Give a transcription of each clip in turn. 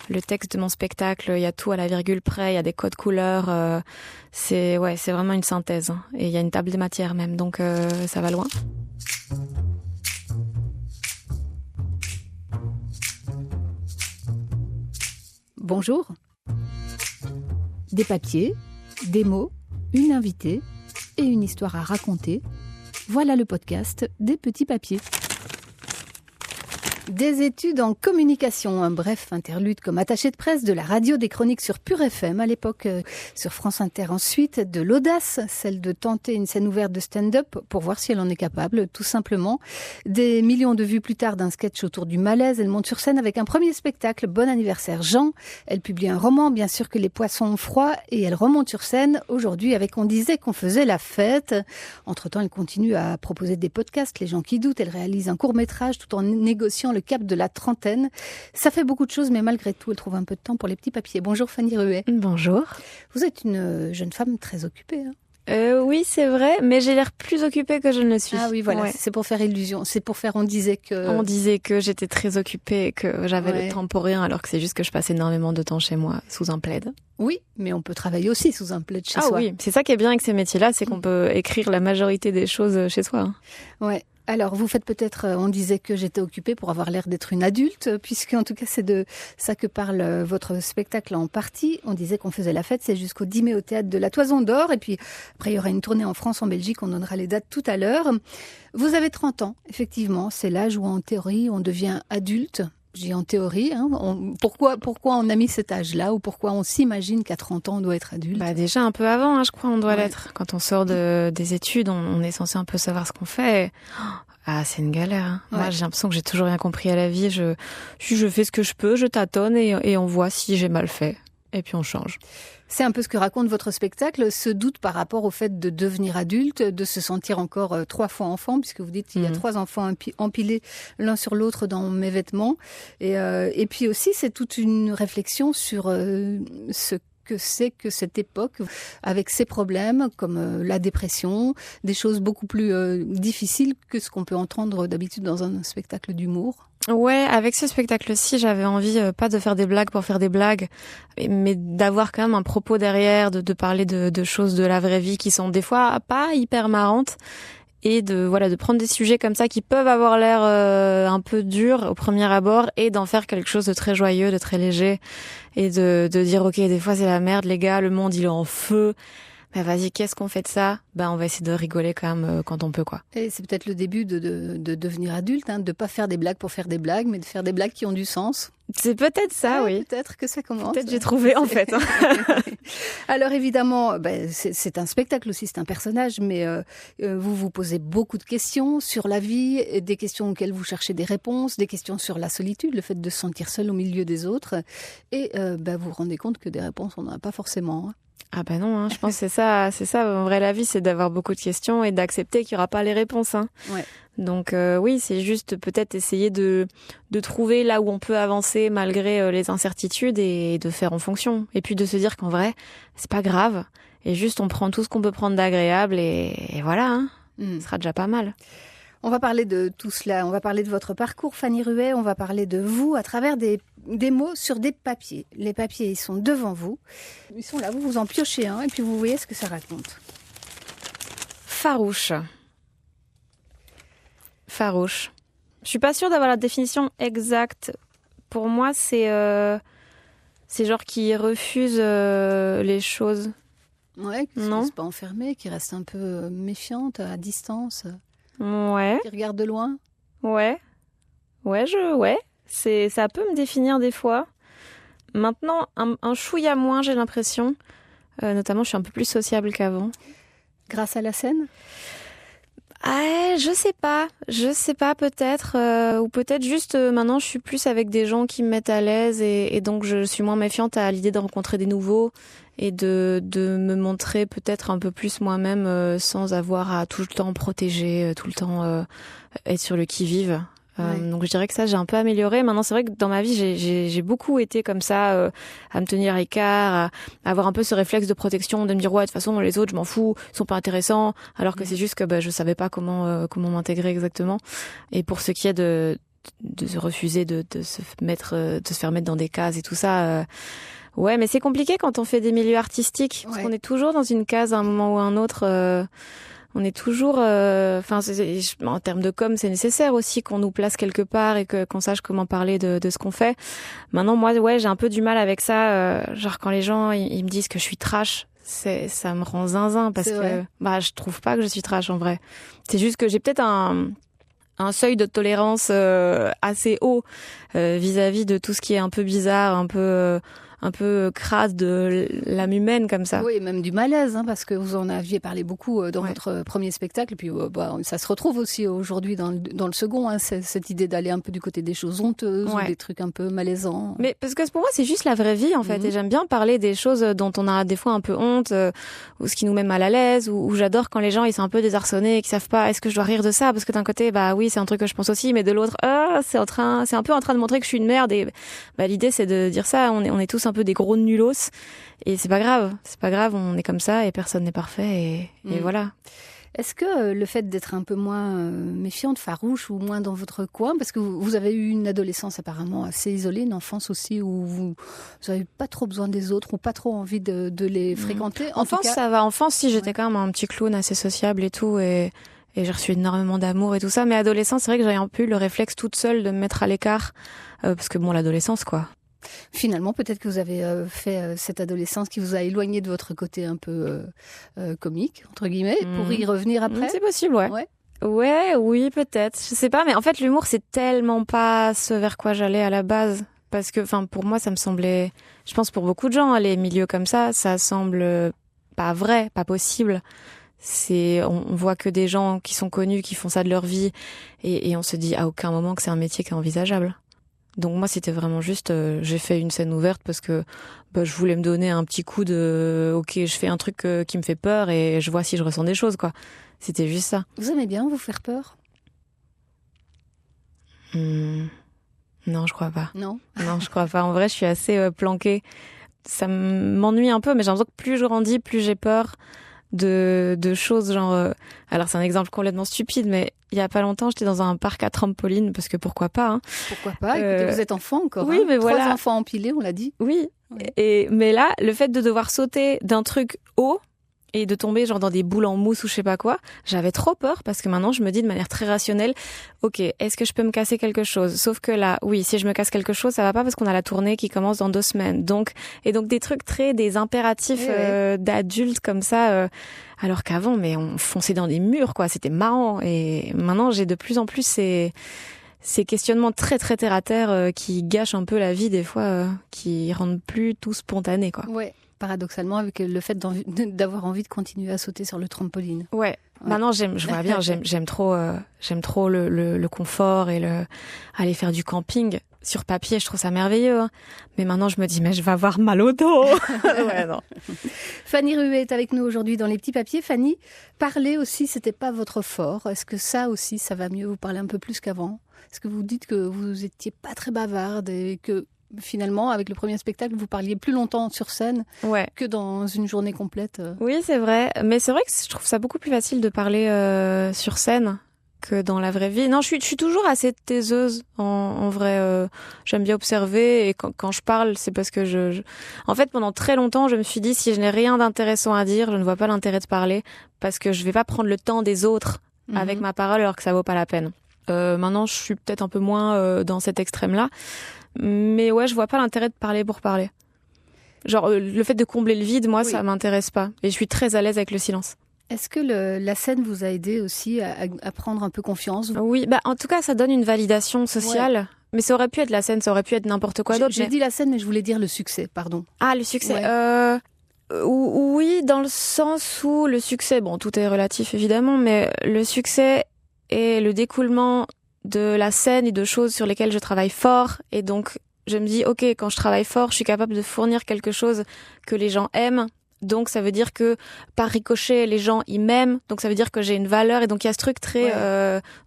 Le texte de mon spectacle, il y a tout à la virgule près, il y a des codes couleurs. C'est vraiment une synthèse. Et il y a une table des matières même, donc ça va loin. Bonjour. Des papiers, des mots, une invitée et une histoire à raconter. Voilà le podcast des petits papiers. Des études en communication, un bref interlude comme attaché de presse de la radio des chroniques sur Pure FM à l'époque, sur France Inter ensuite, de l'audace, celle de tenter une scène ouverte de stand-up pour voir si elle en est capable, tout simplement. Des millions de vues plus tard d'un sketch autour du malaise, elle monte sur scène avec un premier spectacle, Bon anniversaire Jean. Elle publie un roman, bien sûr que les poissons ont froid, et elle remonte sur scène aujourd'hui avec On disait qu'on faisait la fête. Entre-temps, elle continue à proposer des podcasts, Les gens qui doutent, elle réalise un court-métrage tout en négociant le cap de la trentaine. Ça fait beaucoup de choses, mais malgré tout, elle trouve un peu de temps pour les petits papiers. Bonjour Fanny Ruet. Bonjour. Vous êtes une jeune femme très occupée. Oui, c'est vrai, mais j'ai l'air plus occupée que je ne le suis. Ah oui, voilà, Ouais. c'est pour faire illusion. C'est pour faire On disait que j'étais très occupée et que j'avais le temps pour rien, alors que c'est juste que je passe énormément de temps chez moi, sous un plaid. Oui, mais on peut travailler aussi sous un plaid chez soi. Ah oui, c'est ça qui est bien avec ces métiers-là, c'est qu'on peut écrire la majorité des choses chez soi. Ouais. Alors, vous faites peut-être, on disait que j'étais occupée pour avoir l'air d'être une adulte, puisque en tout cas, c'est de ça que parle votre spectacle en partie. On disait qu'on faisait la fête, c'est jusqu'au 10 mai au Théâtre de la Toison d'Or. Et puis, après, il y aura une tournée en France, en Belgique, on donnera les dates tout à l'heure. Vous avez 30 ans, effectivement. C'est l'âge où, en théorie, on devient adulte. Je dis en théorie, pourquoi on a mis cet âge-là, ou pourquoi on s'imagine qu'à 30 ans, on doit être adulte? Déjà un peu avant, je crois, on doit l'être. Quand on sort des études, on est censé un peu savoir ce qu'on fait. C'est une galère. Ouais. Moi, j'ai l'impression que j'ai toujours rien compris à la vie. Je fais ce que je peux, je tâtonne et on voit si j'ai mal fait. Et puis on change. C'est un peu ce que raconte votre spectacle, ce doute par rapport au fait de devenir adulte, de se sentir encore 3 fois enfant, puisque vous dites qu'il y a 3 enfants empilés l'un sur l'autre dans mes vêtements. Et puis aussi, c'est toute une réflexion sur ce que c'est que cette époque, avec ses problèmes comme la dépression, des choses beaucoup plus difficiles que ce qu'on peut entendre d'habitude dans un spectacle d'humour. Ouais, avec ce spectacle-ci, j'avais envie pas de faire des blagues pour faire des blagues, mais d'avoir quand même un propos derrière, de parler de choses de la vraie vie qui sont des fois pas hyper marrantes, et de prendre des sujets comme ça qui peuvent avoir l'air un peu durs au premier abord, et d'en faire quelque chose de très joyeux, de très léger, et de dire ok, des fois c'est la merde les gars, le monde il est en feu. Mais vas-y, qu'est-ce qu'on fait de ça? On va essayer de rigoler quand même quand on peut, quoi. Et c'est peut-être le début de devenir adulte, de pas faire des blagues pour faire des blagues, mais de faire des blagues qui ont du sens. C'est peut-être ça, oui. Peut-être que ça commence. Peut-être j'ai trouvé, en fait. Alors évidemment, c'est un spectacle aussi, c'est un personnage, mais vous vous posez beaucoup de questions sur la vie, des questions auxquelles vous cherchez des réponses, des questions sur la solitude, le fait de se sentir seul au milieu des autres. Et vous vous rendez compte que des réponses, on n'en a pas forcément. Non, je pense que c'est ça. En vrai, la vie, c'est d'avoir beaucoup de questions et d'accepter qu'il n'y aura pas les réponses. Ouais. Donc oui, c'est juste peut-être essayer de trouver là où on peut avancer malgré les incertitudes et de faire en fonction. Et puis de se dire qu'en vrai, c'est pas grave. Et juste, on prend tout ce qu'on peut prendre d'agréable et voilà, ce sera déjà pas mal. On va parler de tout cela, on va parler de votre parcours, Fanny Ruet, on va parler de vous à travers des mots sur des papiers. Les papiers, ils sont devant vous, ils sont là, vous en piochez un et puis vous voyez ce que ça raconte. Farouche. Je suis pas sûre d'avoir la définition exacte. Pour moi, c'est genre qui refuse les choses. Ouais, qui ne se laisse pas enfermer, qui reste un peu méfiante, à distance. Ouais. Qui regarde de loin. Ouais. Ça peut me définir des fois. Maintenant, un chouïa moins, j'ai l'impression. Notamment, je suis un peu plus sociable qu'avant. Grâce à la scène ? Je sais pas peut-être. Ou peut-être juste maintenant, je suis plus avec des gens qui me mettent à l'aise et donc je suis moins méfiante à l'idée de rencontrer des nouveaux et de me montrer peut-être un peu plus moi-même sans avoir à tout le temps protéger, tout le temps être sur le qui-vive. Donc je dirais que ça, j'ai un peu amélioré. Maintenant, c'est vrai que dans ma vie, j'ai beaucoup été comme ça, à me tenir à l'écart, à avoir un peu ce réflexe de protection, de me dire ouais, de toute façon, les autres, je m'en fous, ils sont pas intéressants, alors que c'est juste que je savais pas comment m'intégrer exactement. Et pour ce qui est de de refuser de se faire mettre dans des cases et tout ça. Ouais, mais c'est compliqué quand on fait des milieux artistiques, parce qu'on est toujours dans une case à un moment ou à un autre. On est toujours, en termes de com, c'est nécessaire aussi qu'on nous place quelque part et qu'on sache comment parler de ce qu'on fait. Maintenant, moi, ouais, j'ai un peu du mal avec ça. Genre quand les gens ils me disent que je suis trash, ça me rend zinzin parce que je trouve pas que je suis trash en vrai. C'est juste que j'ai peut-être un seuil de tolérance assez haut vis-à-vis de tout ce qui est un peu bizarre, un peu crade de l'âme humaine comme ça. Oui, même du malaise, parce que vous en aviez parlé beaucoup dans votre premier spectacle. Et puis ça se retrouve aussi aujourd'hui dans le second, cette idée d'aller un peu du côté des choses honteuses, ou des trucs un peu malaisants. Mais parce que pour moi, c'est juste la vraie vie en fait. Et j'aime bien parler des choses dont on a des fois un peu honte, ou ce qui nous met mal à l'aise, ou j'adore quand les gens ils sont un peu désarçonnés et qu'ils savent pas est-ce que je dois rire de ça, parce que d'un côté, oui, c'est un truc que je pense aussi, mais de l'autre, c'est un peu en train de montrer que je suis une merde. Et l'idée c'est de dire ça, on est tous un peu des gros nulos et c'est pas grave, on est comme ça et personne n'est parfait et voilà. Est-ce que le fait d'être un peu moins méfiante, farouche ou moins dans votre coin, parce que vous avez eu une adolescence apparemment assez isolée, une enfance aussi où vous avez pas trop besoin des autres ou pas trop envie de les fréquenter? Enfance, ça va. Enfance, si j'étais quand même un petit clown assez sociable et tout et j'ai reçu énormément d'amour et tout ça, mais adolescence, c'est vrai que j'avais un peu le réflexe toute seule de me mettre à l'écart parce que l'adolescence quoi. Finalement, peut-être que vous avez fait cette adolescence qui vous a éloigné de votre côté un peu comique, entre guillemets, pour y revenir après. C'est possible, ouais. Ouais, oui, peut-être. Je sais pas, mais en fait, l'humour, c'est tellement pas ce vers quoi j'allais à la base. Parce que, pour moi, ça me semblait... Je pense pour beaucoup de gens, les milieux comme ça semble pas vrai, pas possible. On voit que des gens qui sont connus, qui font ça de leur vie, et on se dit à aucun moment que c'est un métier qui est envisageable. Donc moi, c'était vraiment juste, j'ai fait une scène ouverte parce que je voulais me donner un petit coup de ok, je fais un truc qui me fait peur et je vois si je ressens des choses, quoi. C'était juste ça. Vous aimez bien vous faire peur? Non, je crois pas. Non, je crois pas. En vrai, je suis assez planquée. Ça m'ennuie un peu, mais j'ai l'impression que plus je grandis, plus j'ai peur de choses genre alors c'est un exemple complètement stupide, mais il y a pas longtemps j'étais dans un parc à trampoline parce que pourquoi pas pourquoi pas. Écoutez, vous êtes enfant encore, oui, mais 3 voilà, enfants empilés, on l'a dit. Oui. Mais là le fait de devoir sauter d'un truc haut et de tomber genre dans des boules en mousse ou je sais pas quoi, j'avais trop peur parce que maintenant je me dis de manière très rationnelle, ok, est-ce que je peux me casser quelque chose? Sauf que là, oui, si je me casse quelque chose, ça va pas parce qu'on a la tournée qui commence dans 2 semaines. Donc des trucs des impératifs d'adultes comme ça, alors qu'avant, mais on fonçait dans des murs, quoi. C'était marrant. Et maintenant, j'ai de plus en plus ces questionnements très très terre à terre qui gâchent un peu la vie des fois, qui rendent plus tout spontané, quoi. Ouais. Paradoxalement, avec le fait d'avoir envie de continuer à sauter sur le trampoline. Ouais. Maintenant, j'aime trop le confort et aller faire du camping. Sur papier, je trouve ça merveilleux. Mais maintenant, je me dis, mais je vais avoir mal au dos. Ouais, non. Fanny Ruet est avec nous aujourd'hui dans Les Petits Papiers. Fanny, parler aussi, c'était pas votre fort. Est-ce que ça aussi, ça va mieux? Vous parlez un peu plus qu'avant? Est-ce que vous dites que vous étiez pas très bavarde et que finalement, avec le premier spectacle, vous parliez plus longtemps sur scène que dans une journée complète? Oui, c'est vrai. Mais c'est vrai que je trouve ça beaucoup plus facile de parler sur scène que dans la vraie vie. Non, je suis toujours assez taiseuse en vrai. J'aime bien observer et quand je parle, c'est parce que en fait, pendant très longtemps, je me suis dit si je n'ai rien d'intéressant à dire, je ne vois pas l'intérêt de parler parce que je vais pas prendre le temps des autres avec ma parole alors que ça vaut pas la peine. Maintenant, je suis peut-être un peu moins dans cet extrême-là. Mais ouais, je vois pas l'intérêt de parler pour parler. Genre, le fait de combler le vide, moi, ça m'intéresse pas. Et je suis très à l'aise avec le silence. Est-ce que la scène vous a aidé aussi à prendre un peu confiance? Oui, en tout cas, ça donne une validation sociale. Ouais. Mais ça aurait pu être la scène, ça aurait pu être n'importe quoi d'autre. J'ai dit la scène, mais je voulais dire le succès, pardon. Ah, le succès. Oui, dans le sens où le succès, tout est relatif évidemment, mais le succès est le découlement de la scène et de choses sur lesquelles je travaille fort. Et donc, je me dis, ok, quand je travaille fort, je suis capable de fournir quelque chose que les gens aiment. Donc, ça veut dire que, par ricochet, les gens, ils m'aiment. Donc, ça veut dire que j'ai une valeur. Et donc, il y a ce truc très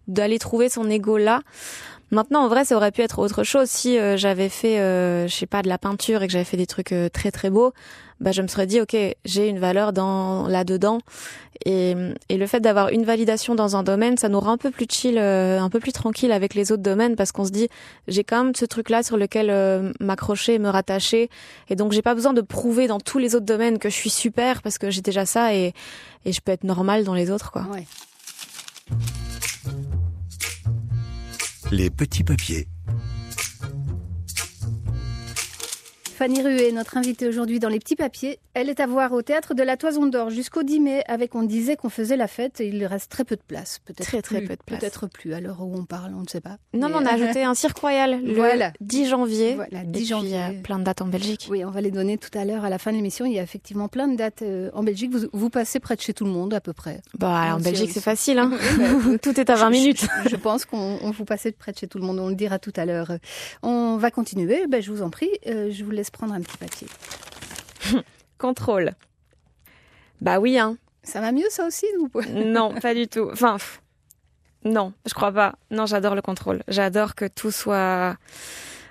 d'aller trouver son ego là. Maintenant, en vrai, ça aurait pu être autre chose. Si j'avais fait, je sais pas, de la peinture et que j'avais fait des trucs très très beaux, je me serais dit, ok, j'ai une valeur là-dedans. Et le fait d'avoir une validation dans un domaine, ça nous rend un peu plus chill, un peu plus tranquille avec les autres domaines, parce qu'on se dit, j'ai quand même ce truc-là sur lequel m'accrocher, me rattacher. Et donc, j'ai pas besoin de prouver dans tous les autres domaines que je suis super, parce que j'ai déjà ça et je peux être normale dans les autres, quoi. Ouais. Les petits papiers. Fanny Ruet, notre invitée aujourd'hui dans Les Petits Papiers. Elle est à voir au Théâtre de la Toison d'Or jusqu'au 10 mai. On disait qu'on faisait la fête et il reste très peu de place. Peut-être très plus, peu de place. Peut-être plus à l'heure où on parle, on ne sait pas. Non, mais on a ajouté un cirque royal le 10 janvier. Voilà, 10 et janvier. Puis, il y a plein de dates en Belgique. Oui, on va les donner tout à l'heure à la fin de l'émission. Il y a effectivement plein de dates en Belgique. Vous passez près de chez tout le monde à peu près. En Belgique, c'est facile. Hein. Oui, tout est à 20 minutes. Je pense qu'on vous passez près de chez tout le monde. On le dira tout à l'heure. On va continuer. Je vous en prie. Je vous laisse prendre un petit papier. Contrôle. Oui, hein. Ça va mieux, ça aussi, ou pas ? Non, pas du tout. Non, je crois pas. Non, j'adore le contrôle. J'adore que tout soit...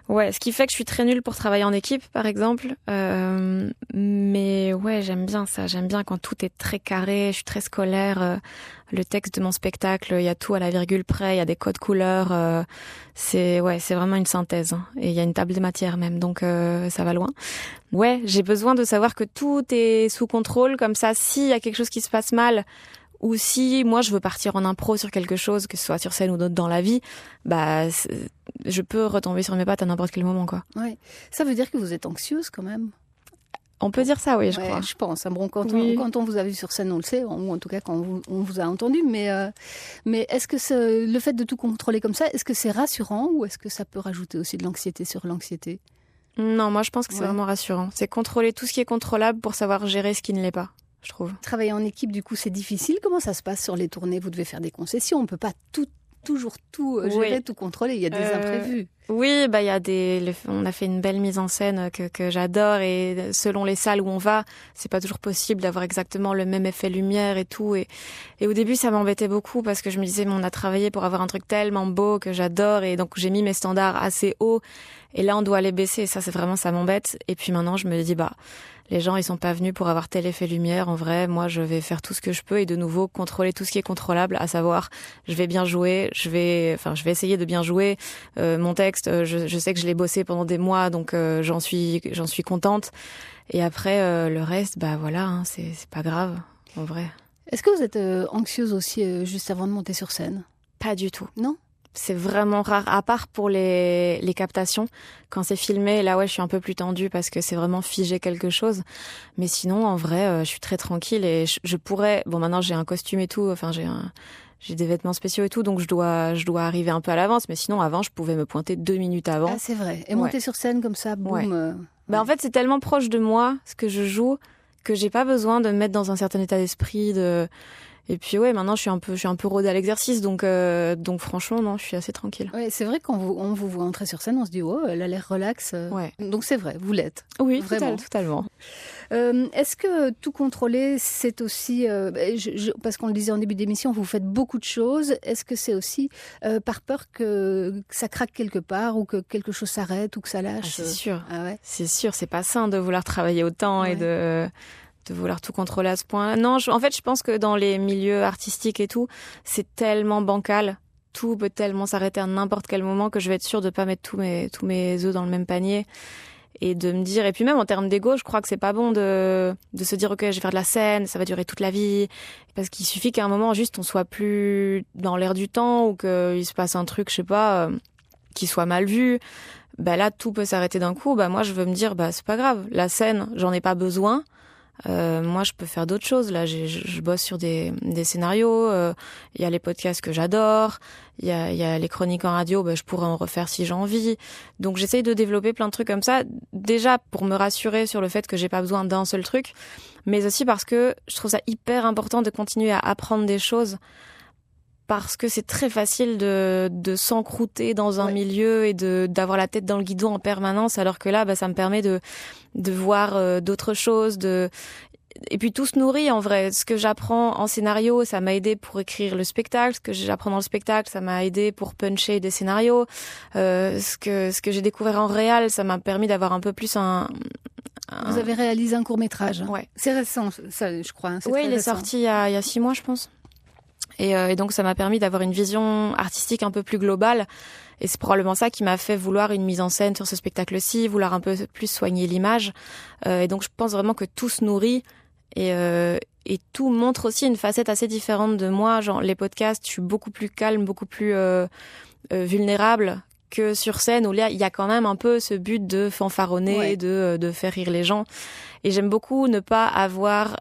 Ouais, ce qui fait que je suis très nulle pour travailler en équipe, par exemple. Mais ouais, j'aime bien ça. J'aime bien quand tout est très carré. Je suis très scolaire. Le texte de mon spectacle, il y a tout à la virgule près. Il y a des codes couleurs. C'est vraiment une synthèse. Hein. Et il y a une table de matière même, donc ça va loin. Ouais, j'ai besoin de savoir que tout est sous contrôle. Comme ça, s'il y a quelque chose qui se passe mal, ou si moi je veux partir en impro sur quelque chose, que ce soit sur scène ou dans la vie, je peux retomber sur mes pattes à n'importe quel moment, quoi. Ouais. Ça veut dire que vous êtes anxieuse quand même. On peut dire ça, oui, je crois. Je pense. Bon, quand on vous a vu sur scène, on le sait, ou en tout cas quand on vous a entendu. Mais est-ce que le fait de tout contrôler comme ça, est-ce que c'est rassurant ou est-ce que ça peut rajouter aussi de l'anxiété sur l'anxiété ? Non, moi je pense que c'est vraiment rassurant. C'est contrôler tout ce qui est contrôlable pour savoir gérer ce qui ne l'est pas, je trouve. Travailler en équipe, du coup, c'est difficile. Comment ça se passe sur les tournées ? Vous devez faire des concessions. On ne peut pas toujours tout gérer, tout contrôler. Il y a des imprévus. Oui, on a fait une belle mise en scène que j'adore, et selon les salles où on va, c'est pas toujours possible d'avoir exactement le même effet lumière et tout. Et au début, ça m'embêtait beaucoup parce que je me disais, mais on a travaillé pour avoir un truc tellement beau que j'adore, et donc j'ai mis mes standards assez hauts. Et là, on doit les baisser. Et ça m'embête. Et puis maintenant, je me dis, les gens, ils sont pas venus pour avoir tel effet lumière. En vrai, moi, je vais faire tout ce que je peux et de nouveau contrôler tout ce qui est contrôlable, à savoir, je vais bien jouer, je vais essayer de bien jouer. Mon texte, je sais que je l'ai bossé pendant des mois, donc j'en suis contente. Et après, le reste, hein, c'est pas grave, en vrai. Est-ce que vous êtes anxieuse aussi juste avant de monter sur scène ? Pas du tout. Non ? C'est vraiment rare, à part pour les captations. Quand c'est filmé, là, je suis un peu plus tendue parce que c'est vraiment figé quelque chose. Mais sinon, en vrai, je suis très tranquille et je pourrais... Bon, maintenant, j'ai un costume et tout, j'ai des vêtements spéciaux et tout, donc je dois arriver un peu à l'avance. Mais sinon, avant, je pouvais me pointer 2 minutes avant. Ah, c'est vrai. Et monter sur scène comme ça, boum. En fait, c'est tellement proche de moi, ce que je joue, que j'ai pas besoin de me mettre dans un certain état d'esprit, Et puis maintenant je suis un peu rodée à l'exercice, donc franchement non, je suis assez tranquille. Ouais, c'est vrai quand on vous voit entrer sur scène, on se dit elle a l'air relax. Ouais. Donc c'est vrai, vous l'êtes. Oui, vraiment. Totalement. Est-ce que tout contrôler, c'est aussi parce qu'on le disait en début d'émission, vous faites beaucoup de choses. Est-ce que c'est aussi par peur que ça craque quelque part ou que quelque chose s'arrête ou que ça lâche ? C'est sûr. Ah ouais. C'est sûr, c'est pas sain de vouloir travailler autant et de vouloir tout contrôler à ce point. Non, en fait, je pense que dans les milieux artistiques et tout, c'est tellement bancal. Tout peut tellement s'arrêter à n'importe quel moment que je vais être sûre de pas mettre tous mes œufs dans le même panier. Et de me dire, et puis même en termes d'ego, je crois que c'est pas bon de se dire, ok, je vais faire de la scène, ça va durer toute la vie. Parce qu'il suffit qu'à un moment, juste, on soit plus dans l'air du temps ou qu'il se passe un truc, je sais pas, qui soit mal vu. Là, tout peut s'arrêter d'un coup. Moi, je veux me dire, c'est pas grave. La scène, j'en ai pas besoin. Moi, je peux faire d'autres choses. Là, je bosse sur des scénarios. Il y a les podcasts que j'adore. Il y a les chroniques en radio. Je pourrais en refaire si j'ai envie. Donc, j'essaye de développer plein de trucs comme ça. Déjà, pour me rassurer sur le fait que j'ai pas besoin d'un seul truc. Mais aussi parce que je trouve ça hyper important de continuer à apprendre des choses. Parce que c'est très facile de s'encrouter dans un milieu et d'avoir la tête dans le guidon en permanence, alors que là, ça me permet de voir d'autres choses. Et puis tout se nourrit en vrai. Ce que j'apprends en scénario, ça m'a aidé pour écrire le spectacle. Ce que j'apprends dans le spectacle, ça m'a aidé pour puncher des scénarios. Ce que j'ai découvert en réal, ça m'a permis d'avoir un peu plus Vous avez réalisé un court-métrage. Ouais. C'est récent, ça, je crois. Oui, il est sorti il y a 6 mois, je pense. Et donc ça m'a permis d'avoir une vision artistique un peu plus globale. Et c'est probablement ça qui m'a fait vouloir une mise en scène sur ce spectacle-ci, vouloir un peu plus soigner l'image. Et donc je pense vraiment que tout se nourrit et tout montre aussi une facette assez différente de moi. Genre les podcasts, je suis beaucoup plus calme, beaucoup plus vulnérable que sur scène où là il y a quand même un peu ce but de fanfaronner, de faire rire les gens. Et j'aime beaucoup ne pas avoir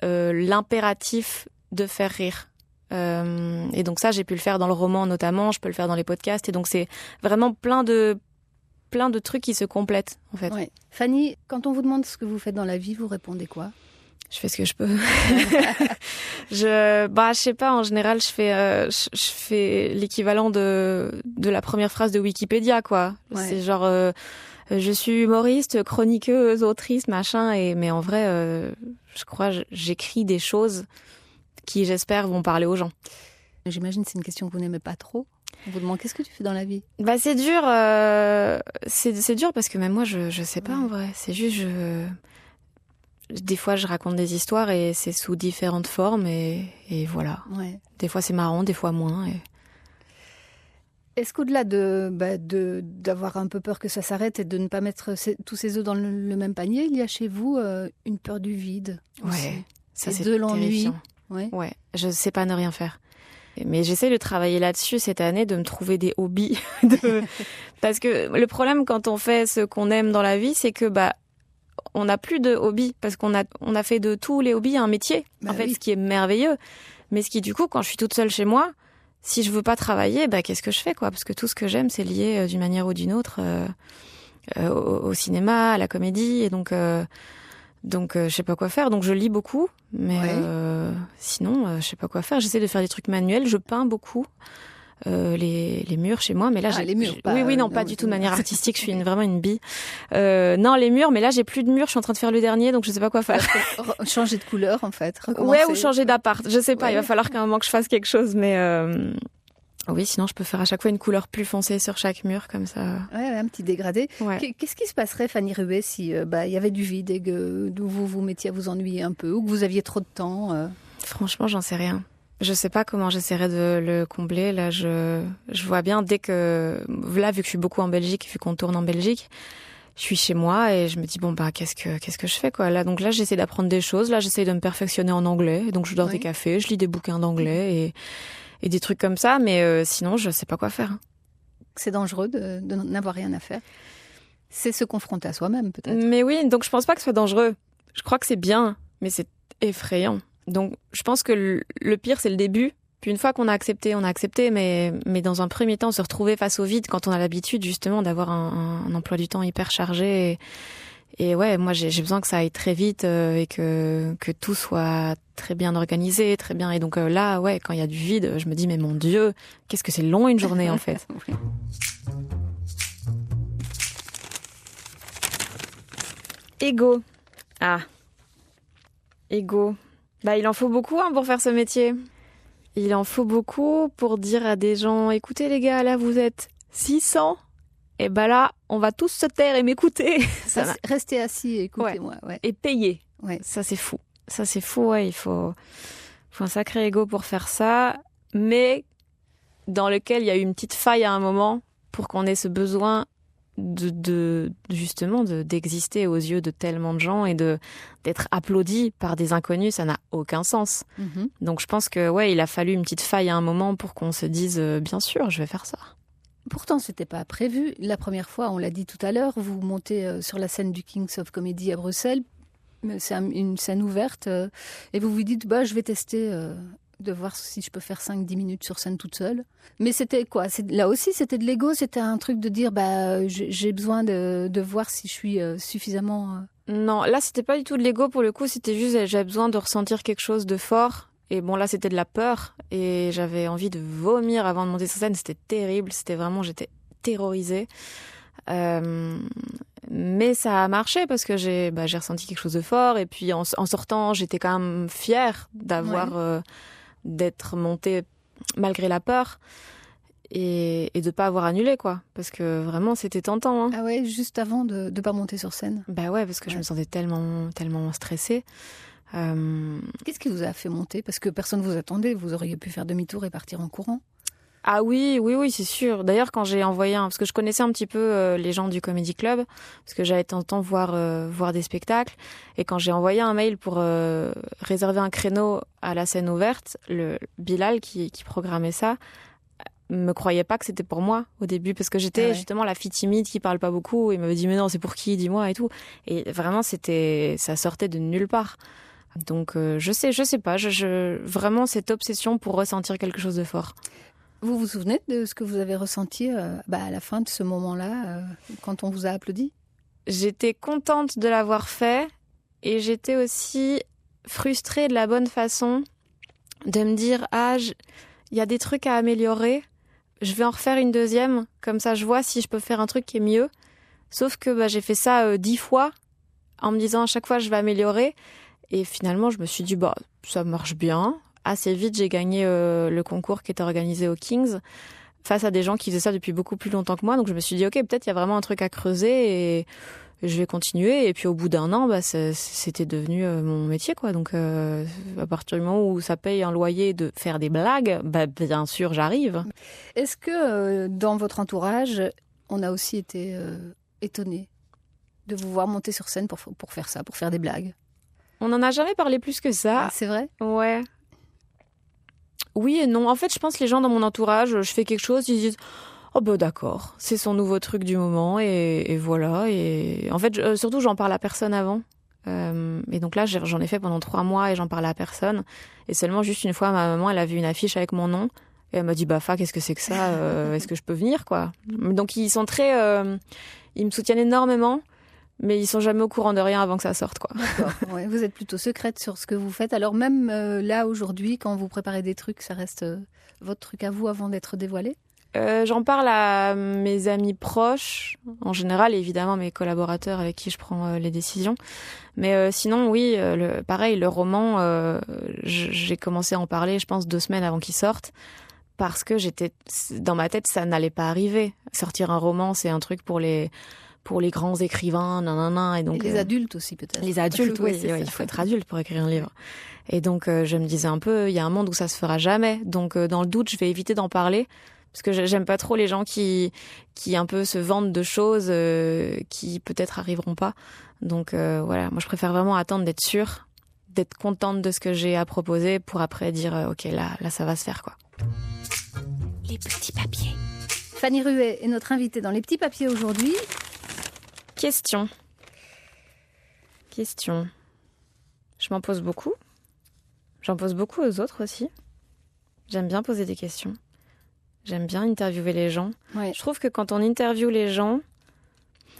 l'impératif de faire rire. Et donc ça, j'ai pu le faire dans le roman notamment, je peux le faire dans les podcasts. Et donc c'est vraiment plein de trucs qui se complètent en fait. Ouais. Fanny, quand on vous demande ce que vous faites dans la vie, vous répondez quoi? Je fais ce que je peux. Je sais pas, en général, je fais l'équivalent de la première phrase de Wikipédia, quoi. Ouais. C'est genre, je suis humoriste, chroniqueuse, autrice, machin, mais en vrai, je crois, j'écris des choses qui, j'espère, vont parler aux gens. J'imagine que c'est une question que vous n'aimez pas trop. On vous demande qu'est-ce que tu fais dans la vie? C'est dur, c'est dur parce que même moi, je sais pas en vrai. C'est juste, des fois, je raconte des histoires et c'est sous différentes formes et voilà. Ouais. Des fois, c'est marrant, des fois moins. Est-ce qu'au-delà d'avoir un peu peur que ça s'arrête et de ne pas mettre tous ses œufs dans le même panier, il y a chez vous une peur du vide aussi, Ouais, ça et c'est de l'ennui. terrifiant. Ouais, je sais pas ne rien faire. Mais j'essaie de travailler là-dessus cette année, de me trouver des hobbies. Parce que le problème quand on fait ce qu'on aime dans la vie, c'est que on n'a plus de hobbies parce qu'on a fait de tous les hobbies un métier. En fait, ce qui est merveilleux. Mais ce qui, du coup, quand je suis toute seule chez moi, si je veux pas travailler, qu'est-ce que je fais, quoi? Parce que tout ce que j'aime, c'est lié d'une manière ou d'une autre au cinéma, à la comédie. Et donc, je sais pas quoi faire. Donc, je lis beaucoup. Mais sinon, je sais pas quoi faire. J'essaie de faire des trucs manuels. Je peins beaucoup. Les murs chez moi, mais là les murs, pas du tout de manière artistique, je suis vraiment une bille. Non, les murs, mais là j'ai plus de murs, je suis en train de faire le dernier, donc je sais pas quoi faire. Changer de couleur en fait. Ouais, ou changer d'appart, je sais pas, il va falloir qu'à un moment que je fasse quelque chose, mais oui, sinon je peux faire à chaque fois une couleur plus foncée sur chaque mur, comme ça. Ouais, un petit dégradé. Ouais. Qu'est-ce qui se passerait, Fanny Ruet, si il y avait du vide et que vous vous mettiez à vous ennuyer un peu, ou que vous aviez trop de temps Franchement, j'en sais rien. Je sais pas comment j'essaierai de le combler. Là, je vois bien vu que je suis beaucoup en Belgique, vu qu'on tourne en Belgique, je suis chez moi et je me dis qu'est-ce que je fais, quoi. Là, donc là, j'essaie d'apprendre des choses. Là, j'essaie de me perfectionner en anglais. Et donc je dors des cafés, je lis des bouquins d'anglais et des trucs comme ça. Mais sinon, je sais pas quoi faire. C'est dangereux de n'avoir rien à faire. C'est se confronter à soi-même, peut-être. Mais oui, donc je pense pas que ce soit dangereux. Je crois que c'est bien, mais c'est effrayant. Donc, je pense que le pire, c'est le début. Puis une fois qu'on a accepté, mais dans un premier temps, se retrouver face au vide quand on a l'habitude, justement, d'avoir un emploi du temps hyper chargé. Et ouais, moi, j'ai besoin que ça aille très vite et que tout soit très bien organisé, très bien. Et donc là, ouais, quand il y a du vide, je me dis, mais mon Dieu, qu'est-ce que c'est long une journée, en fait. Oui. Ego. Ah. Ego. Il en faut beaucoup pour faire ce métier. Il en faut beaucoup pour dire à des gens, écoutez les gars, là vous êtes 600, et là on va tous se taire et m'écouter. Restez assis et écoutez-moi. Ouais. Et payer. Ouais. Ça c'est fou. Ouais, il faut un sacré ego pour faire ça, mais dans lequel il y a eu une petite faille à un moment pour qu'on ait ce besoin justement d'exister aux yeux de tellement de gens et d'être applaudi par des inconnus, ça n'a aucun sens. Mm-hmm. Donc je pense que il a fallu une petite faille à un moment pour qu'on se dise bien sûr, je vais faire ça. Pourtant, c'était pas prévu. La première fois, on l'a dit tout à l'heure, vous montez sur la scène du Kings of Comedy à Bruxelles. C'est une scène ouverte et vous vous dites je vais tester de voir si je peux faire 5-10 minutes sur scène toute seule. Mais c'était quoi? Là aussi, c'était de l'ego, c'était un truc de dire j'ai besoin de voir si je suis suffisamment... Non, là, c'était pas du tout de l'ego pour le coup, c'était juste j'avais besoin de ressentir quelque chose de fort. Et bon, là, c'était de la peur et j'avais envie de vomir avant de monter sur scène. C'était terrible, j'étais terrorisée. Mais Mais ça a marché parce que j'ai ressenti quelque chose de fort. Et puis en sortant, j'étais quand même fière d'être montée malgré la peur et de pas avoir annulé, quoi. Parce que vraiment, c'était tentant. Hein. Ah ouais, juste avant de pas monter sur scène. Bah ouais, parce que je me sentais tellement, tellement stressée. Qu'est-ce qui vous a fait monter? Parce que personne ne vous attendait. Vous auriez pu faire demi-tour et partir en courant. Ah oui, c'est sûr. D'ailleurs, quand j'ai envoyé parce que je connaissais un petit peu les gens du Comedy Club, parce que j'allais de temps en temps voir des spectacles, et quand j'ai envoyé un mail pour réserver un créneau à la scène ouverte, le Bilal qui programmait ça me croyait pas que c'était pour moi au début, parce que j'étais justement la fille timide qui parle pas beaucoup, et il m'avait dit mais non, c'est pour qui, dis-moi et tout. Et vraiment ça sortait de nulle part. Donc je sais pas, vraiment cette obsession pour ressentir quelque chose de fort. Vous vous souvenez de ce que vous avez ressenti à la fin de ce moment-là, quand on vous a applaudi? J'étais contente de l'avoir fait, et j'étais aussi frustrée de la bonne façon de me dire il y a des trucs à améliorer, je vais en refaire une deuxième, comme ça je vois si je peux faire un truc qui est mieux. Sauf que j'ai fait ça 10 fois en me disant à chaque fois je vais améliorer, et finalement je me suis dit ça marche bien. Assez vite, j'ai gagné le concours qui était organisé au Kings face à des gens qui faisaient ça depuis beaucoup plus longtemps que moi. Donc je me suis dit, ok, peut-être il y a vraiment un truc à creuser, et je vais continuer. Et puis au bout d'un an, c'était devenu mon métier, quoi. Donc à partir du moment où ça paye un loyer de faire des blagues, bien sûr, j'arrive. Est-ce que dans votre entourage, on a aussi été étonné de vous voir monter sur scène pour faire ça, pour faire des blagues? On n'en a jamais parlé plus que ça. Ah, c'est vrai? Ouais. Oui et non. En fait, je pense que les gens dans mon entourage, je fais quelque chose, ils disent « Oh d'accord, c'est son nouveau truc du moment et voilà. » Et en fait, surtout, j'en parle à personne avant. Et donc là, j'en ai fait pendant 3 mois et j'en parlais à personne. Et seulement juste une fois, ma maman, elle a vu une affiche avec mon nom. Et elle m'a dit « Fa, qu'est-ce que c'est que ça est-ce que je peux venir, quoi ?» Donc ils sont très... ils me soutiennent énormément. Mais ils sont jamais au courant de rien avant que ça sorte, quoi. D'accord. Ouais, vous êtes plutôt secrète sur ce que vous faites. Alors même là, aujourd'hui, quand vous préparez des trucs, ça reste votre truc à vous avant d'être dévoilé? J'en parle à mes amis proches, en général, et évidemment mes collaborateurs avec qui je prends les décisions. Mais sinon, oui, pareil, le roman, j'ai commencé à en parler, je pense, 2 semaines avant qu'il sorte. Parce que dans ma tête, ça n'allait pas arriver. Sortir un roman, c'est un truc pour les grands écrivains, nanana. Et donc, les adultes aussi, peut-être. Les adultes, oui, il faut être adulte pour écrire un livre. Et donc, je me disais un peu, il y a un monde où ça se fera jamais. Donc, dans le doute, je vais éviter d'en parler. Parce que j'aime pas trop les gens qui un peu se vendent de choses qui peut-être arriveront pas. Donc, voilà, moi, je préfère vraiment attendre d'être sûre, d'être contente de ce que j'ai à proposer pour après dire, ok, là, ça va se faire, quoi. Les petits papiers. Fanny Ruet est notre invitée dans Les Petits Papiers aujourd'hui. Question. Je m'en pose beaucoup. J'en pose beaucoup aux autres aussi. J'aime bien poser des questions. J'aime bien interviewer les gens. Ouais. Je trouve que quand on interviewe les gens,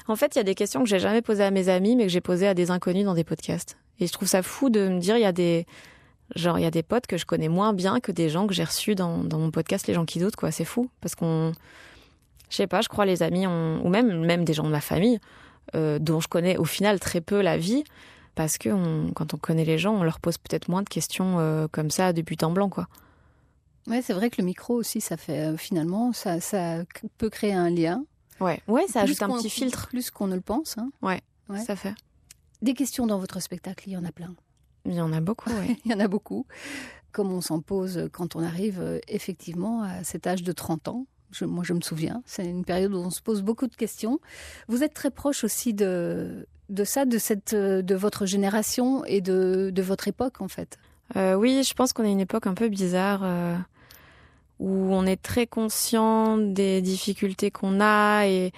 en fait, il y a des questions que j'ai jamais posées à mes amis, mais que j'ai posées à des inconnus dans des podcasts. Et je trouve ça fou de me dire, il y a des potes que je connais moins bien que des gens que j'ai reçus dans mon podcast, Les gens qui doutent, quoi. C'est fou. Parce je sais pas, je crois les amis ou même des gens de ma famille, dont je connais au final très peu la vie, parce que quand on connaît les gens, on leur pose peut-être moins de questions comme ça de but en blanc, quoi. Ouais, c'est vrai que le micro aussi, ça fait finalement, ça peut créer un lien. Ouais, ça ajoute un petit filtre. Plus qu'on ne le pense. Hein. Ouais, ça fait. Des questions dans votre spectacle, il y en a plein. Il y en a beaucoup, oui. Il y en a beaucoup. Comme on s'en pose quand on arrive effectivement à cet âge de 30 ans. Moi, je me souviens, c'est une période où on se pose beaucoup de questions. Vous êtes très proche aussi de ça, de votre génération et de votre époque, en fait. Oui, je pense qu'on est une époque un peu bizarre où on est très conscient des difficultés qu'on a et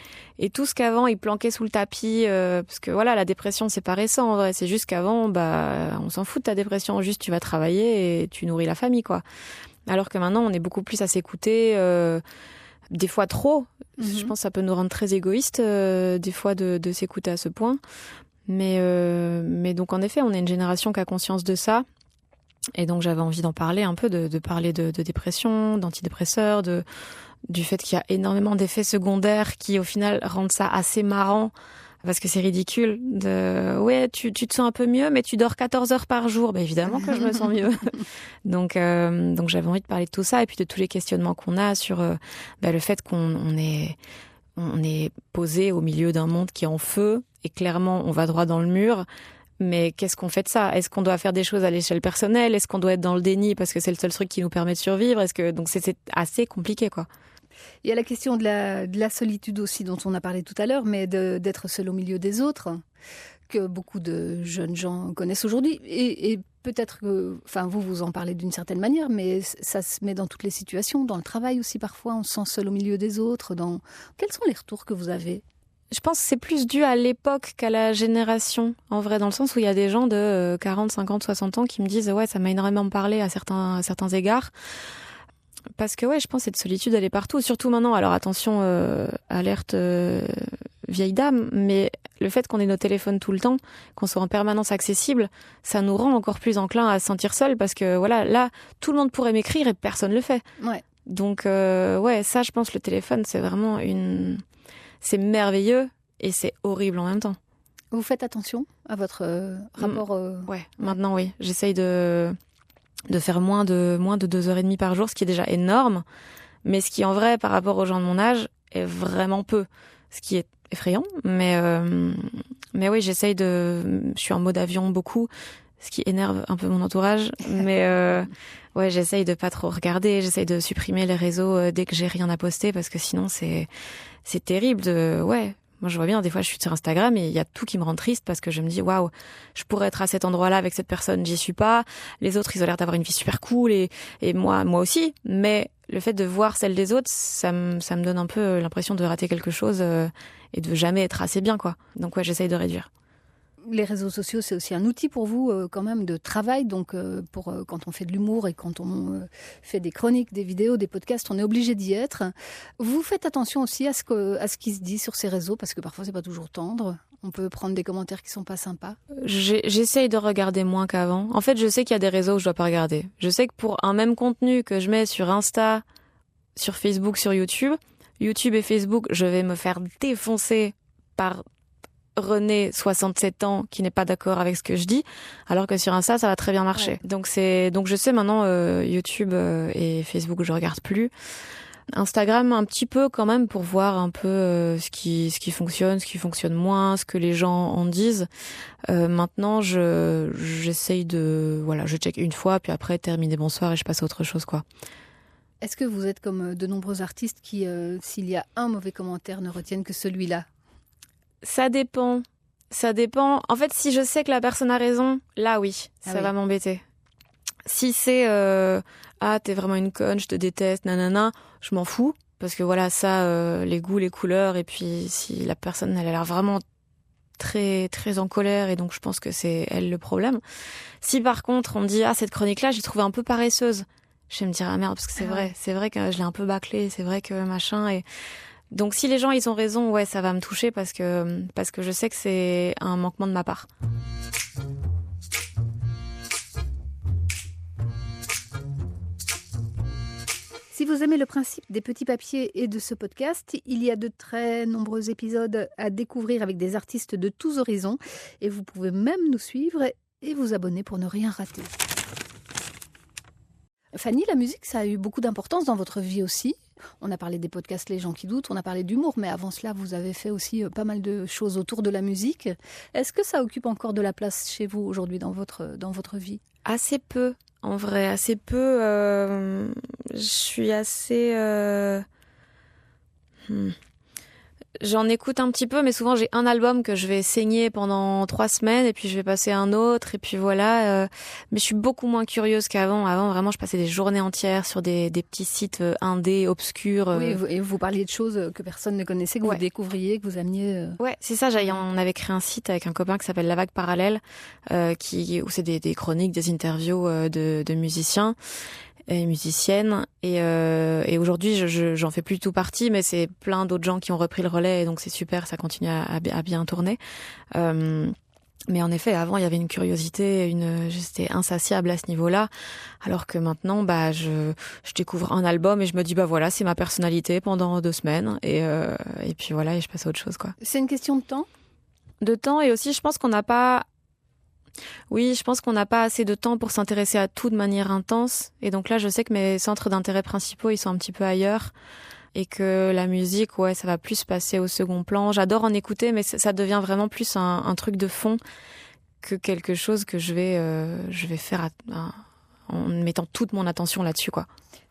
tout ce qu'avant, ils planquaient sous le tapis. Parce que voilà, la dépression, c'est pas récent en vrai. C'est juste qu'avant, on s'en fout de ta dépression. Juste, tu vas travailler et tu nourris la famille, quoi. Alors que maintenant, on est beaucoup plus à s'écouter... des fois trop. Je pense que ça peut nous rendre très égoïstes des fois de s'écouter à ce point. Mais donc en effet, on est une génération qui a conscience de ça. Et donc j'avais envie d'en parler un peu, de parler de dépression, d'antidépresseurs, du fait qu'il y a énormément d'effets secondaires qui au final rendent ça assez marrant Parce que c'est ridicule ouais, tu te sens un peu mieux, mais tu dors 14 heures par jour. Bah, évidemment que je me sens mieux. Donc j'avais envie de parler de tout ça et puis de tous les questionnements qu'on a sur le fait qu'on est posé au milieu d'un monde qui est en feu et clairement on va droit dans le mur. Mais qu'est-ce qu'on fait de ça ? Est-ce qu'on doit faire des choses à l'échelle personnelle ? Est-ce qu'on doit être dans le déni parce que c'est le seul truc qui nous permet de survivre ? Donc c'est assez compliqué, quoi. Il y a la question de la solitude aussi dont on a parlé tout à l'heure, mais d'être seul au milieu des autres, que beaucoup de jeunes gens connaissent aujourd'hui. Et peut-être que, vous en parlez d'une certaine manière, mais ça se met dans toutes les situations, dans le travail aussi parfois, on se sent seul au milieu des autres. Quels sont les retours que vous avez ? Je pense que c'est plus dû à l'époque qu'à la génération, en vrai, dans le sens où il y a des gens de 40, 50, 60 ans qui me disent « Ouais, ça m'a énormément parlé à certains égards ». Parce que ouais, je pense que cette solitude, elle est partout. Surtout maintenant, alors attention, alerte vieille dame, mais le fait qu'on ait nos téléphones tout le temps, qu'on soit en permanence accessible, ça nous rend encore plus enclin à se sentir seul parce que voilà, là, tout le monde pourrait m'écrire et personne le fait. Ouais. Donc ouais, ça, je pense, le téléphone, c'est vraiment c'est merveilleux et c'est horrible en même temps. Vous faites attention à votre rapport Ouais, maintenant oui. J'essaye de faire moins de 2h30 par jour, ce qui est déjà énorme, mais ce qui en vrai, par rapport aux gens de mon âge, est vraiment peu. Ce qui est effrayant, mais oui, je suis en mode avion beaucoup, ce qui énerve un peu mon entourage, mais ouais, j'essaye de pas trop regarder, j'essaye de supprimer les réseaux dès que j'ai rien à poster, parce que sinon c'est terrible ouais. Moi, je vois bien, des fois, je suis sur Instagram et il y a tout qui me rend triste parce que je me dis, waouh, je pourrais être à cet endroit-là avec cette personne, j'y suis pas. Les autres, ils ont l'air d'avoir une vie super cool et moi aussi. Mais le fait de voir celle des autres, ça me donne un peu l'impression de rater quelque chose et de jamais être assez bien, quoi. Donc, ouais, j'essaye de réduire. Les réseaux sociaux, c'est aussi un outil pour vous quand même de travail. Donc, quand on fait de l'humour et quand on fait des chroniques, des vidéos, des podcasts, on est obligé d'y être. Vous faites attention aussi à ce qui se dit sur ces réseaux parce que parfois, c'est pas toujours tendre. On peut prendre des commentaires qui sont pas sympas. J'essaye de regarder moins qu'avant. En fait, je sais qu'il y a des réseaux où je dois pas regarder. Je sais que pour un même contenu que je mets sur Insta, sur Facebook, sur YouTube et Facebook, je vais me faire défoncer par René, 67 ans, qui n'est pas d'accord avec ce que je dis, alors que sur Insta, ça va très bien marcher. Ouais. Donc je sais maintenant, YouTube et Facebook, je regarde plus. Instagram, un petit peu quand même, pour voir un peu ce qui fonctionne moins, ce que les gens en disent. Maintenant, j'essaye je check une fois, puis après, terminer bonsoir et je passe à autre chose, quoi. Est-ce que vous êtes comme de nombreux artistes qui, s'il y a un mauvais commentaire, ne retiennent que celui-là ? Ça dépend. En fait, si je sais que la personne a raison, là oui, ça va m'embêter. Si c'est t'es vraiment une conne, je te déteste, nanana, je m'en fous parce que voilà, ça les goûts, les couleurs et puis si la personne elle a l'air vraiment très très en colère et donc je pense que c'est elle le problème. Si par contre on me dit cette chronique là, j'ai trouvé un peu paresseuse, je vais me dire merde parce que c'est vrai que je l'ai un peu bâclée, c'est vrai que machin et donc si les gens ils ont raison, ouais, ça va me toucher parce que je sais que c'est un manquement de ma part. Si vous aimez le principe des petits papiers et de ce podcast, il y a de très nombreux épisodes à découvrir avec des artistes de tous horizons et vous pouvez même nous suivre et vous abonner pour ne rien rater. Fanny, la musique, ça a eu beaucoup d'importance dans votre vie aussi. On a parlé des podcasts Les gens qui doutent, on a parlé d'humour, mais avant cela, vous avez fait aussi pas mal de choses autour de la musique. Est-ce que ça occupe encore de la place chez vous aujourd'hui dans votre vie ? Assez peu, en vrai, assez peu. Je suis assez... J'en écoute un petit peu, mais souvent j'ai un album que je vais saigner pendant 3 semaines et puis je vais passer à un autre et puis voilà. Mais je suis beaucoup moins curieuse qu'avant. Avant, vraiment, je passais des journées entières sur des petits sites indés, obscurs. Oui, et vous parliez de choses que personne ne connaissait, que vous découvriez, que vous ameniez. Ouais, c'est ça. On avait créé un site avec un copain qui s'appelle La Vague Parallèle, où c'est des chroniques, des interviews de musiciens et musicienne et aujourd'hui j'en fais plus tout partie mais c'est plein d'autres gens qui ont repris le relais et donc c'est super, ça continue à bien tourner mais en effet avant il y avait une curiosité, j'étais insatiable à ce niveau-là alors que maintenant je découvre un album et je me dis voilà c'est ma personnalité pendant 2 semaines et puis voilà et je passe à autre chose quoi. C'est une question de temps ? De temps, et aussi je pense qu'on n'a pas... Oui, je pense qu'on n'a pas assez de temps pour s'intéresser à tout de manière intense. Et donc là, je sais que mes centres d'intérêt principaux, ils sont un petit peu ailleurs. Et que la musique, ouais, ça va plus passer au second plan. J'adore en écouter, mais ça devient vraiment plus un truc de fond que quelque chose que je vais faire en mettant toute mon attention là-dessus, quoi.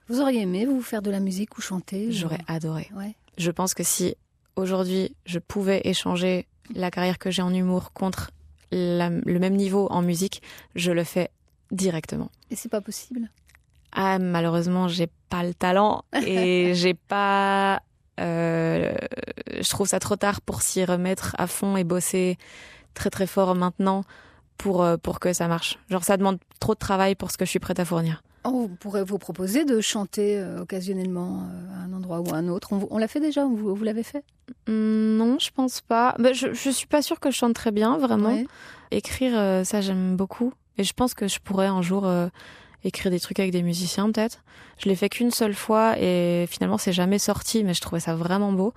Vous auriez aimé vous faire de la musique ou chanter? J'aurais adoré. Ouais. Je pense que si aujourd'hui je pouvais échanger la carrière que j'ai en humour contre le même niveau en musique, je le fais directement. Et c'est pas possible? Ah, malheureusement, j'ai pas le talent et j'ai pas. Je trouve ça trop tard pour s'y remettre à fond et bosser très très fort maintenant pour que ça marche. Genre, ça demande trop de travail pour ce que je suis prête à fournir. On pourrait vous proposer de chanter occasionnellement à un endroit ou à un autre. On l'a fait déjà? Vous l'avez fait? Non, je pense pas. Bah, je suis pas sûre que je chante très bien, vraiment. Ouais. Écrire, ça j'aime beaucoup. Et je pense que je pourrais un jour écrire des trucs avec des musiciens, peut-être. Je l'ai fait qu'une seule fois et finalement c'est jamais sorti, mais je trouvais ça vraiment beau.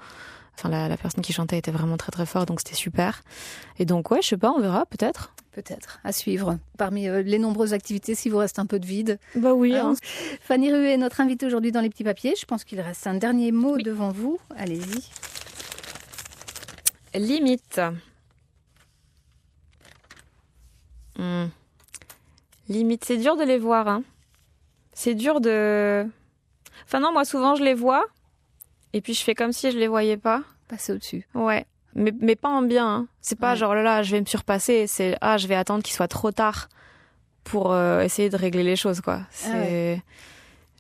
Enfin, la personne qui chantait était vraiment très très forte, donc c'était super. Et donc ouais, je sais pas, on verra, peut-être. Peut-être, à suivre. Parmi les nombreuses activités, s'il vous reste un peu de vide. Bah oui. Hein. Fanny Rué est notre invitée aujourd'hui dans Les Petits Papiers. Je pense qu'il reste un dernier mot devant vous. Allez-y. Limite. Limite, c'est dur de les voir. Hein. C'est dur de... Enfin non, moi souvent je les vois et puis je fais comme si je les voyais pas. Passer au-dessus. Ouais. Mais pas en bien. Hein. C'est pas genre là, je vais me surpasser. C'est je vais attendre qu'il soit trop tard pour essayer de régler les choses, quoi.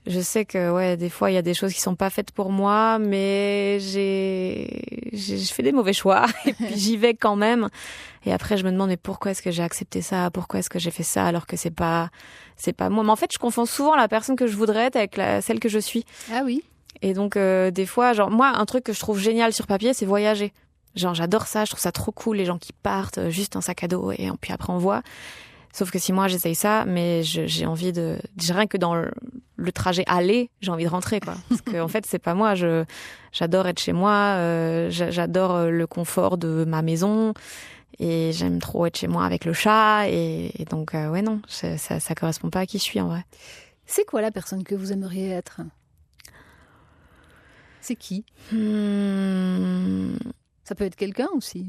Je sais que ouais, des fois il y a des choses qui sont pas faites pour moi, mais je fais des mauvais choix et puis j'y vais quand même. Et après je me demande mais pourquoi est-ce que j'ai accepté ça? Pourquoi est-ce que j'ai fait ça alors que c'est pas moi. Mais en fait je confonds souvent la personne que je voudrais être avec celle que je suis. Ah oui. Et donc des fois genre moi un truc que je trouve génial sur papier c'est voyager. Genre j'adore ça, je trouve ça trop cool les gens qui partent juste un sac à dos et puis après on voit. Sauf que si moi j'essaye ça, mais j'ai envie de rien que dans le trajet aller, j'ai envie de rentrer quoi. Parce que en fait c'est pas moi. J'adore être chez moi, j'adore le confort de ma maison et j'aime trop être chez moi avec le chat et donc ouais non, ça correspond pas à qui je suis en vrai. C'est quoi la personne que vous aimeriez être? C'est qui? Ça peut être quelqu'un aussi.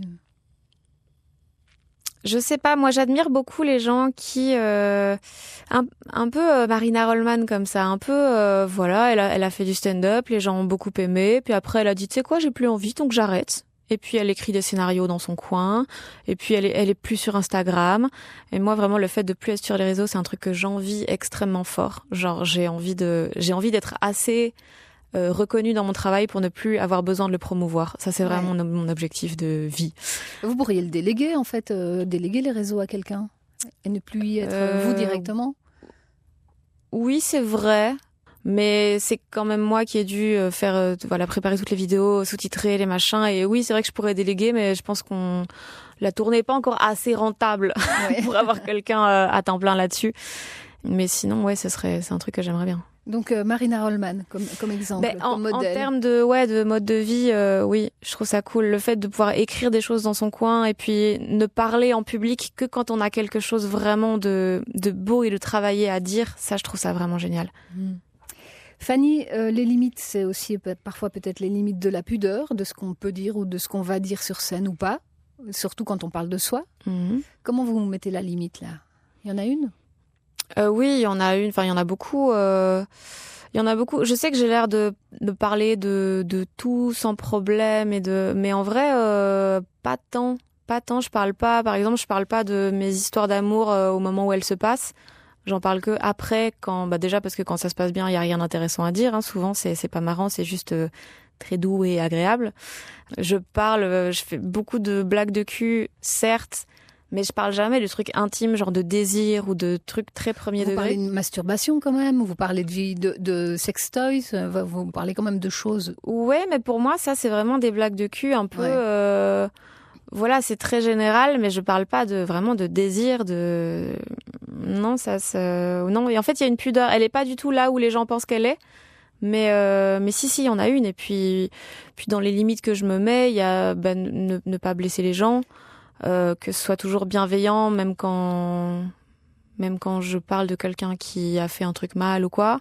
Je sais pas, moi j'admire beaucoup les gens qui un peu Marina Rollman comme ça, un peu voilà, elle a fait du stand-up, les gens ont beaucoup aimé, puis après elle a dit tu sais quoi, j'ai plus envie donc j'arrête. Et puis elle écrit des scénarios dans son coin, et puis elle est plus sur Instagram. Et moi vraiment le fait de plus être sur les réseaux, c'est un truc que j'envie extrêmement fort. Genre j'ai envie d'être assez reconnue dans mon travail pour ne plus avoir besoin de le promouvoir. Ça, c'est vraiment mon objectif de vie. Vous pourriez le déléguer, en fait, déléguer les réseaux à quelqu'un et ne plus y être vous directement? Oui, c'est vrai. Mais c'est quand même moi qui ai dû préparer toutes les vidéos, sous-titrer les machins. Et oui, c'est vrai que je pourrais déléguer, mais je pense qu'on la tournée n'est pas encore assez rentable pour avoir quelqu'un à temps plein là-dessus. Mais sinon, ouais, c'est un truc que j'aimerais bien. Donc Marina Rollman comme exemple, comme modèle. En termes de mode de vie, oui, je trouve ça cool. Le fait de pouvoir écrire des choses dans son coin et puis ne parler en public que quand on a quelque chose vraiment de beau et de travailler à dire, ça, je trouve ça vraiment génial. Fanny, les limites, c'est aussi parfois peut-être les limites de la pudeur, de ce qu'on peut dire ou de ce qu'on va dire sur scène ou pas, surtout quand on parle de soi. Comment vous mettez la limite là? Il y en a une? Oui, il y en a une. Enfin, il y en a beaucoup. Il y en a beaucoup. Je sais que j'ai l'air de parler de tout sans problème mais en vrai, pas tant. Pas tant. Je parle pas. Par exemple, je parle pas de mes histoires d'amour au moment où elles se passent. J'en parle que après, déjà parce que quand ça se passe bien, il y a rien d'intéressant à dire. Hein. Souvent, c'est pas marrant. C'est juste très doux et agréable. Je fais beaucoup de blagues de cul, certes. Mais je parle jamais de trucs intimes, genre de désir ou de trucs très premier degré. Vous parlez de masturbation quand même, vous parlez de sex toys, vous parlez quand même de choses. Ouais, mais pour moi, ça, c'est vraiment des blagues de cul un peu... Voilà, c'est très général, mais je parle pas vraiment de désir, Non, non, et en fait, il y a une pudeur. Elle est pas du tout là où les gens pensent qu'elle est. Mais si, il y en a une. Et puis dans les limites que je me mets, il y a ne pas blesser les gens. que ce soit toujours bienveillant, même quand je parle de quelqu'un qui a fait un truc mal ou quoi.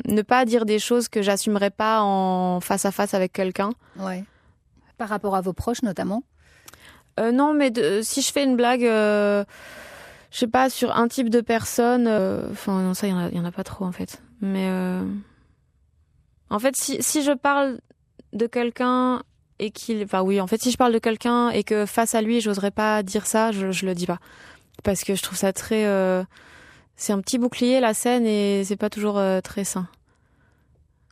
Ne pas dire des choses que j'assumerais pas en face à face avec quelqu'un. Ouais. Par rapport à vos proches notamment. Non, mais si je fais une blague, je sais pas, sur un type de personne, enfin non, ça il y en a pas trop en fait. Mais en fait, si je parle de quelqu'un et si je parle de quelqu'un et que face à lui j'oserais pas dire ça, je le dis pas, parce que je trouve ça très, c'est un petit bouclier la scène et c'est pas toujours très sain.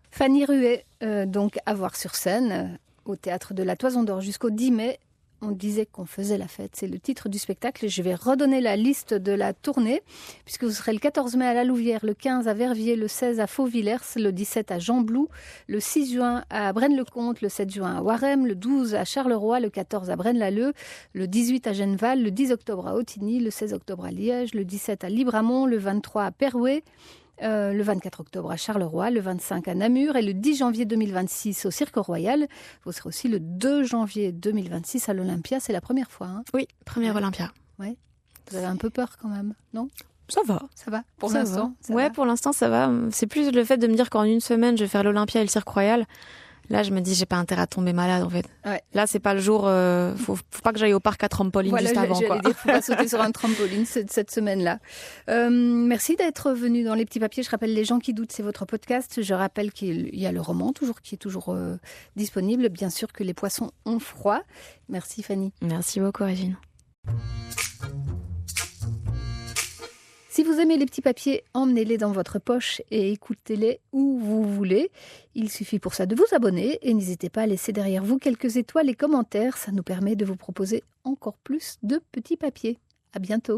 Fanny Ruet, donc à voir sur scène au Théâtre de la Toison d'Or jusqu'au 10 mai. On disait qu'on faisait la fête, c'est le titre du spectacle. Je vais redonner la liste de la tournée, puisque vous serez le 14 mai à La Louvière, le 15 à Verviers, le 16 à Faux-Villers, le 17 à Gembloux, le 6 juin à Braine-le-Comte, le 7 juin à Waremme, le 12 à Charleroi, le 14 à Braine-l'Alleud, le 18 à Genneval, le 10 octobre à Ottigny, le 16 octobre à Liège, le 17 à Libramont, le 23 à Perouet, le 24 octobre à Charleroi, le 25 à Namur et le 10 janvier 2026 au Cirque Royal. Vous serez aussi le 2 janvier 2026 à l'Olympia. C'est la première fois. Hein. Oui, première Olympia. Ouais. Vous avez un peu peur quand même, non ? Ça va. Ça va pour l'instant. Ouais, pour l'instant ça va. C'est plus le fait de me dire qu'en une semaine je vais faire l'Olympia et le Cirque Royal. Là, je me dis, j'ai pas intérêt à tomber malade, en fait. Ouais. Là, c'est pas le jour, faut pas que j'aille au parc à trampoline juste avant, quoi. Dire, faut pas sauter sur un trampoline cette semaine-là. Merci d'être venu dans Les Petits Papiers. Je rappelle Les gens qui doutent, c'est votre podcast. Je rappelle qu'il y a le roman qui est toujours disponible. Bien sûr que Les poissons ont froid. Merci, Fanny. Merci beaucoup, Régine. Si vous aimez Les Petits Papiers, emmenez-les dans votre poche et écoutez-les où vous voulez. Il suffit pour ça de vous abonner et n'hésitez pas à laisser derrière vous quelques étoiles et commentaires. Ça nous permet de vous proposer encore plus de petits papiers. À bientôt.